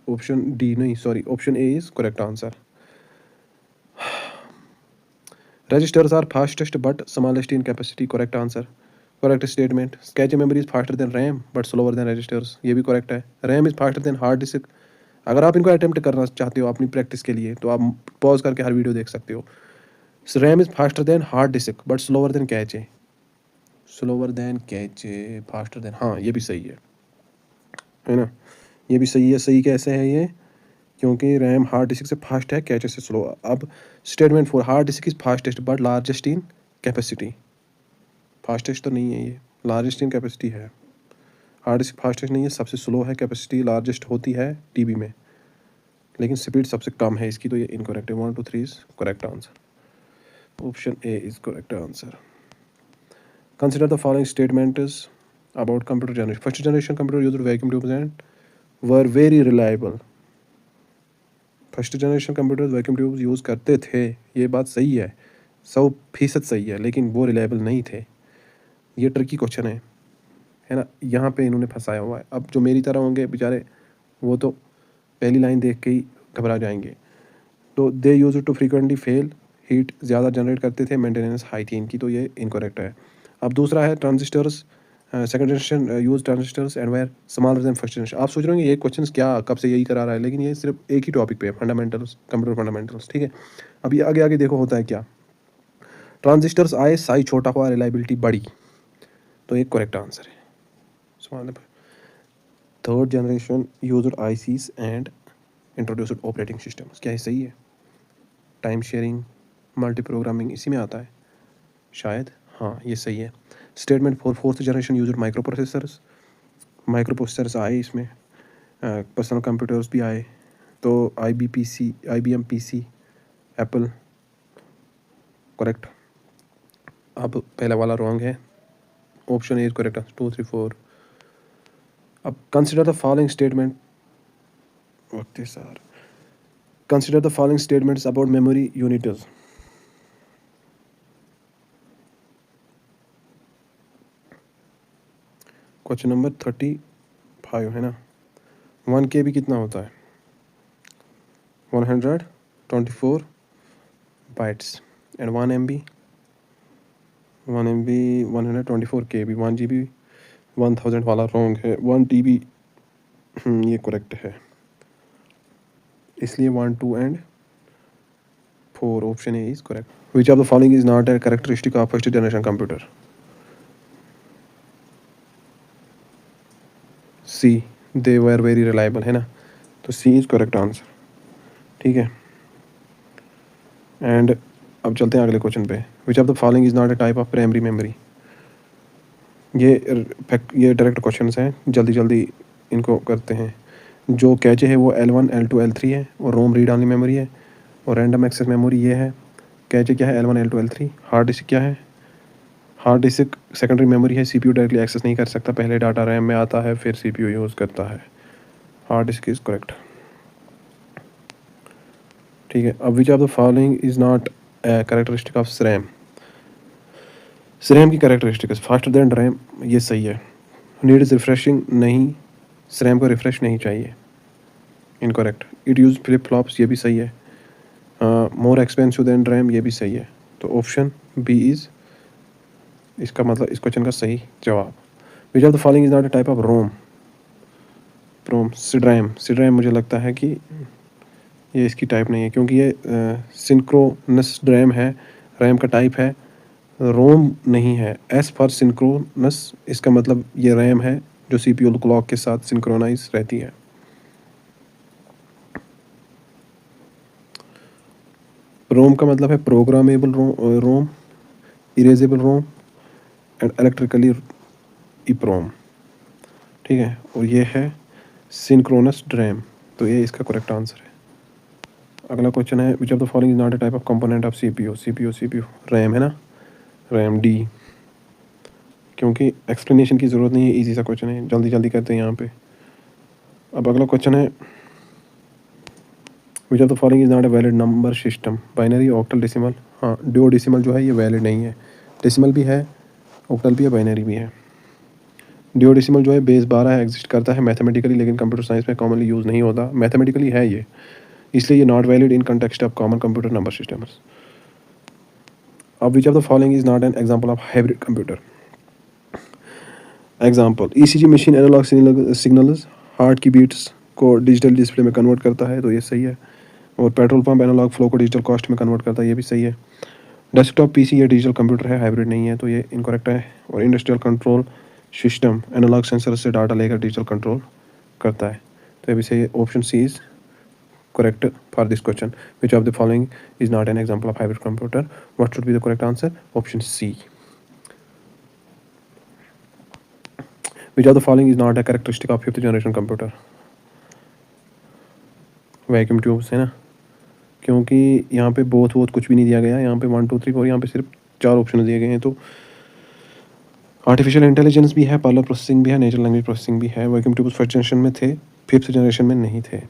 ऑप्शन डी नहीं, sorry, option A is correct answer. Registers are fastest but smallest in capacity. Correct answer. Correct statement. Cache memory is faster than RAM but slower than registers. ये भी correct है. RAM is faster than hard disk. अगर आप इनको attempt करना चाहते हो अपनी प्रैक्टिस के लिए तो आप पॉज करके हर वीडियो देख सकते हो. RAM is faster than hard disk but slower than cache. Slower than cache, faster than, हाँ ये भी सही है ना. ये भी सही है. सही कैसे है ये? क्योंकि रैम हार्ड डिस्क से फास्ट है, कैचे से स्लो. अब statement 4, hard disk is fastest but largest in capacity. Fastest तो नहीं है ये, लार्जेस्ट इन कैपेसिटी है. हार्ड डिस्क फास्टेस्ट नहीं है, सबसे स्लो है. कैपेसिटी लार्जेस्ट होती है टीबी में, लेकिन स्पीड सबसे कम है इसकी. तो ये इनकरेक्ट है. 1 2 3 is correct answer. Option A is correct answer. Consider the following statement is about computer generation. First generation computer used vacuum tubes and were very reliable. First generation computers vacuum tubes use करते थे, ये बात सही है, 100% सही है, लेकिन वो रिलायबल नहीं थे. ये ट्रिकी क्वेश्चन है ना. यहाँ पे इन्होंने फंसाया हुआ है. अब जो मेरी तरह होंगे बेचारे, वो तो पहली लाइन देख के ही घबरा जाएंगे. तो they use to frequently fail, heat ज़्यादा जनरेट करते थे, मेंटेनेंस हाई थी इनकी. तो ये इनकरेक्ट है. अब दूसरा है transistors, second generation use transistors and were smaller than first generation. आप सोच रहे होंगे ये क्वेश्चन क्या कब से यही करा रहा है, लेकिन ये सिर्फ एक ही टॉपिक पे है, फंडामेंटल्स, कंप्यूटर फंडामेंटल्स. ठीक है. अब ये आगे आगे देखो होता है क्या. ट्रांजिस्टर्स आए, साइज छोटा हुआ, रिलायबिलिटी बढ़ी. तो एक करेक्ट आंसर है. Third generation used ICs and introduced operating systems. क्या ये सही है? टाइम शेयरिंग, मल्टी प्रोग्रामिंग इसी में आता है शायद. हाँ ये सही है. Statement 4, fourth generation user micro processors. Micro processors आए इसमें, पर्सनल कंप्यूटर्स भी आए. तो IBM PC, एप्पल. करेक्ट. अब पहला वाला रॉन्ग है. Option A is correct. 2 3 4. अब consider the following statement. Okay sir. Consider the following statements about memory units. Question number 35 है ना. 1 KB कितना होता है? 124 bytes. And 1 MB 124 KB. 1 GB 1000 वाला रॉन्ग है. 1 TB ये करेक्ट है. इसलिए 1 2 and 4 option A is correct. Which of the following is not a characteristic of first generation computer? C, they were very reliable है ना. तो सी इज करेक्ट आंसर. ठीक है. एंड अब चलते हैं अगले क्वेश्चन पे. विच of the following is not a type of primary memory? ये डायरेक्ट क्वेश्चन हैं, जल्दी जल्दी इनको करते हैं. जो कैचे है वो L1 L2 L3 है, और रोम रीड ऑनली मेमोरी है, और रैंडम एक्सेस मेमोरी ये है. कैचे क्या है? L1 L2 L3. Hard disk क्या है? हार्ड डिस्क सेकेंडरी मेमोरी है, CPU डायरेक्टली एक्सेस नहीं कर सकता, पहले डाटा रैम में आता है फिर CPU यूज़ करता है. Hard disk is correct. ठीक है. अब which of the following is not characteristic of SRAM? SRAM की कैरेक्टरिस्टिक फास्टर देन रैम, ये सही है. नीड इज़ रिफ्रेशिंग, नहीं, SRAM को रिफ्रेश नहीं चाहिए. Incorrect. It use flip flops, ये भी सही है. मोर एक्सपेंसिव देन रैम, ये भी सही है. तो ऑप्शन बी इज़ इसका मतलब इस क्वेश्चन का सही जवाब. Which of the following is not a type of ROM SDRAM मुझे लगता है कि ये इसकी टाइप नहीं है, क्योंकि ये सिंक्रोनस रैम है, रैम का टाइप है, रोम नहीं है. एस फॉर सिंक्रोनस, इसका मतलब ये रैम है जो CPU क्लॉक के साथ सिंक्रोनाइज रहती है. रोम का मतलब है programmable ROM, erasable ROM and electrically EPROM. ठीक है. और ये है सिंक्रोनस रैम. तो ये इसका करेक्ट आंसर है. अगला क्वेश्चन है विच of the following is not a type of component of CPU RAM है ना, रैम डी. क्योंकि एक्सप्लेनेशन की ज़रूरत नहीं है, इजी सा क्वेश्चन है, जल्दी जल्दी करते हैं यहाँ पे. अब अगला क्वेश्चन है विच of the following is not a valid number system? Binary, octal, decimal. हाँ, डुओ डेसिमल जो है ये वैलिड नहीं है. डेसिमल भी है, ऑक्टल भी है, बाइनरी भी है. ड्यूडेसिमल जो है बेस 12 एग्जिस्ट करता है मैथमेटिकली, लेकिन कंप्यूटर साइंस में कॉमनली यूज़ नहीं होता। मैथमेटिकली है ये, इसलिए ये not valid in context of common computer number systems. अब which of the following is not an example of hybrid computer? Example, ECG machine analog signals heart की beats को डिजिटल डिस्प्ले में कन्वर्ट करता है, तो ये सही है। और पेट्रोल पंप एनालॉग फ्लो को डिजिटल कॉस्ट में कन्वर्ट करता है, ये भी सही है। डेस्कटॉप पीसी ये डिजिटल कंप्यूटर है, हाइब्रिड नहीं है, तो ये इनकरेक्ट है। और industrial control system analog sensor से डाटा लेकर डिजिटल कंट्रोल करता है, तो ये भी सही है। Option C is correct for this question. Which of the following is not an example of hybrid computer? What should be the correct answer? Option C. Which of the following is not a characteristic of fifth generation computer? Vacuum tubes है ना, क्योंकि यहाँ पे both कुछ भी नहीं दिया गया, यहाँ पे 1 2 3 4, यहाँ पे सिर्फ 4 ऑप्शन दिए गए हैं। तो आर्टिफिशियल इंटेलिजेंस भी है, पार्लर प्रोसेसिंग भी है, नेचुरल लैंग्वेज प्रोसेसिंग भी है। वैक्यूम ट्यूब्स फर्स्ट जनरेशन में थे, फिफ्थ जनरेशन में नहीं थे।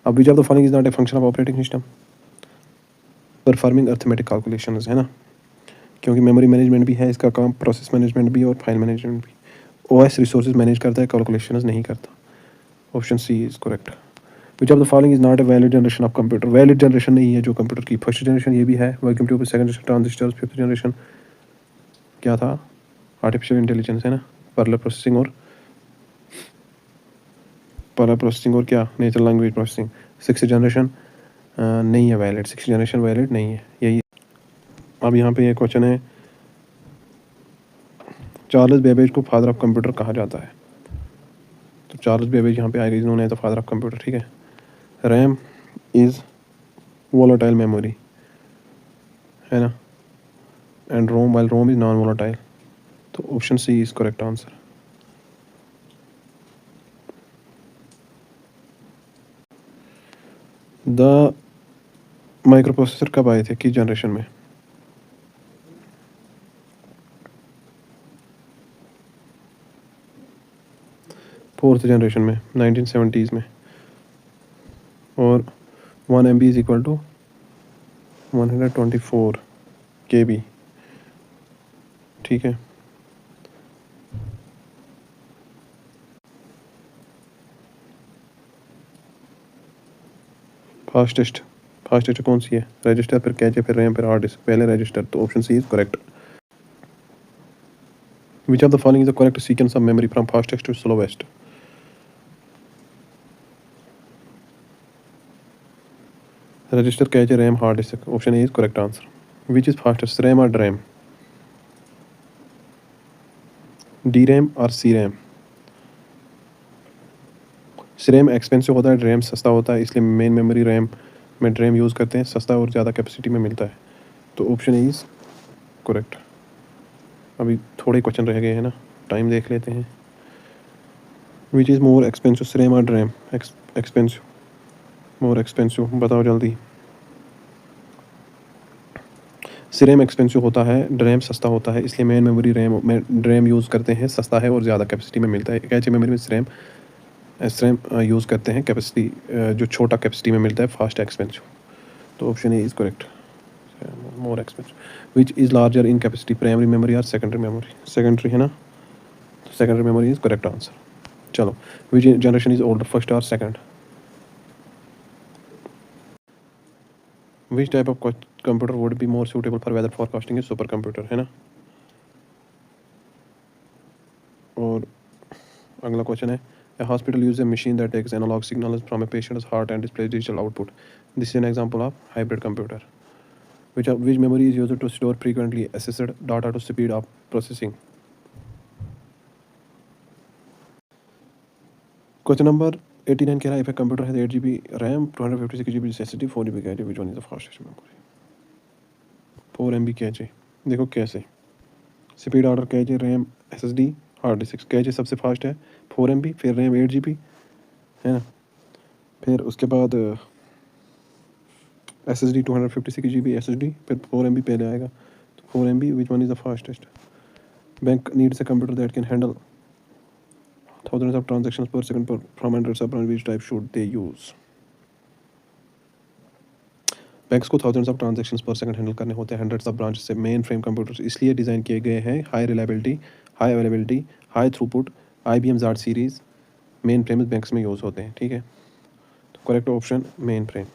अब which of the following is not a function of operating system? Performing arithmetic calculations है ना, क्योंकि मेमोरी मैनेजमेंट भी है इसका काम, प्रोसेस मैनेजमेंट भी और फाइल मैनेजमेंट भी। ओएस रिसोर्सेज मैनेज करता है, कैलकुलेशंस नहीं करता। Option C is correct. Which of the following is not a valid generation of computer? Valid generation नहीं है जो कंप्यूटर की। फर्स्ट जनरेशन ये भी है, vacuum tube, second generation transistor, fifth generation क्या था? आर्टिफिशियल इंटेलिजेंस है ना, पैरेलल प्रोसेसिंग और क्या, natural language processing. Six generation नहीं है वैलिड, सिक्स जनरेशन वैलिड नहीं है, यही। अब यहाँ पे ये क्वेश्चन है, चार्ल्स बेबेज को फादर ऑफ कंप्यूटर कहा जाता है, तो चार्ल्स बेबेज यहाँ पे आएगा, इन्होंने तो फादर ऑफ कंप्यूटर, ठीक है। रैम इज़ वोलेटाइल मेमोरी है ना, and ROM while ROM is non volatile, तो option C is correct answer. The microprocessor कब आए थे, किस जनरेशन में? फोर्थ जनरेशन में, 1970s में। और 1 MB is equal to 124 KB, ठीक है। फास्टेस्ट कौन सी है? रजिस्टर, फिर कैचे, फिर रैम, फिर हार्ड डिस्क, पहले रजिस्टर, तो option C is correct. Which of the following is the correct sequence of memory from fastest to slowest? Register, cache, RAM, hard disk, option A is correct answer. Which is fastest, RAM और DRAM? D RAM और C RAM? C RAM expensive होता है, DRAM सस्ता होता है, इसलिए main memory RAM में DRAM use करते हैं, सस्ता और ज़्यादा कैपेसिटी में मिलता है, तो ऑप्शन ए इज करेक्ट। अभी थोड़े क्वेश्चन रह गए हैं ना, टाइम देख लेते हैं। Which is more expensive, C RAM और ड्रैम? एक्सपेंसिव, मोर एक्सपेंसिव, बताओ जल्दी। सी रैम एक्सपेंसिव होता है, ड्रैम सस्ता होता है, इसलिए मेन मेमोरी रैम में ड्रैम यूज़ करते हैं, सस्ता है और ज़्यादा कैपेसिटी में मिलता है। कैचे मेमोरी में सी रैम यूज़ करते हैं, कैपेसिटी जो छोटा कैपेसिटी में मिलता है, फास्ट एक्सपेंसिव, तो option A is correct, more expensive. Which is larger in capacity, primary memory और सेकेंडरी मेमोरी? सेकेंडरी है ना, तो secondary memory is correct answer. चलो, which generation is older, first और second? Which type of computer would be more suitable for weather forecasting? Is supercomputer है ना। और अगला क्वेश्चन है, a hospital uses a machine that takes analog signals from a patient's heart and displays digital output. This is an example of hybrid computer. Which memory is used to store frequently accessed data to speed up processing? Question number 89 कह रहा है, if a computer has 8 GB RAM, 256 GB SSD, 4 GB cache, which one is the fastest memory? 4 MB cache, देखो कैसे, speed order, cache, RAM, SSD, hard disk. Cache सबसे fast है 4 MB, फिर RAM 8 GB है ना, फिर उसके बाद SSD 256 GB SSD, फिर 4 MB पहले आएगा, तो 4 MB, which one is the fastest? Bank needs a computer that can handle thousands of transactions per second from hundreds of branches. Which type should they use? Banks को thousands of transactions per second handle करने होते हैं hundreds of branch से। Mainframe computers इसलिए design किए गए हैं, high reliability, high availability, high throughput IBM Z series mainframe banks में यूज़ होते हैं, ठीक है। तो करेक्ट ऑप्शन मेन फ्रेम,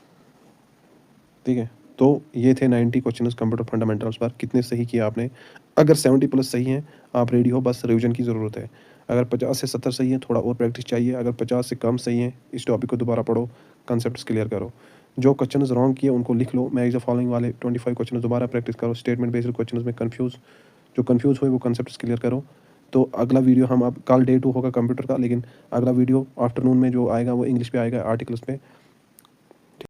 ठीक है। तो ये थे 90 क्वेश्चन कंप्यूटर फंडामेंटल्स पर। कितने सही किए आपने? अगर 70 प्लस सही हैं, आप रेडी हो, बस रिवीजन की ज़रूरत है। अगर 50 से 70 सही है, थोड़ा और प्रैक्टिस चाहिए। अगर 50 से कम सही है, इस टॉपिक को दोबारा पढ़ो, कंसेप्ट क्लियर करो। जो क्वेश्चन रॉन्ग किए उनको लिख लो, मैच द फॉलोइंग वाले 25 क्वेश्चन दोबारा प्रैक्टिस करो। स्टेटमेंट बेस्ड क्वेश्चन में कंफ्यूज हुए वो कंसेप्ट क्लियर करो। तो अगला वीडियो हम अब कल डे 2 होगा कंप्यूटर का, लेकिन अगला वीडियो आफ्टरनून में जो आएगा वो इंग्लिश पे आएगा, आर्टिकल्स पे।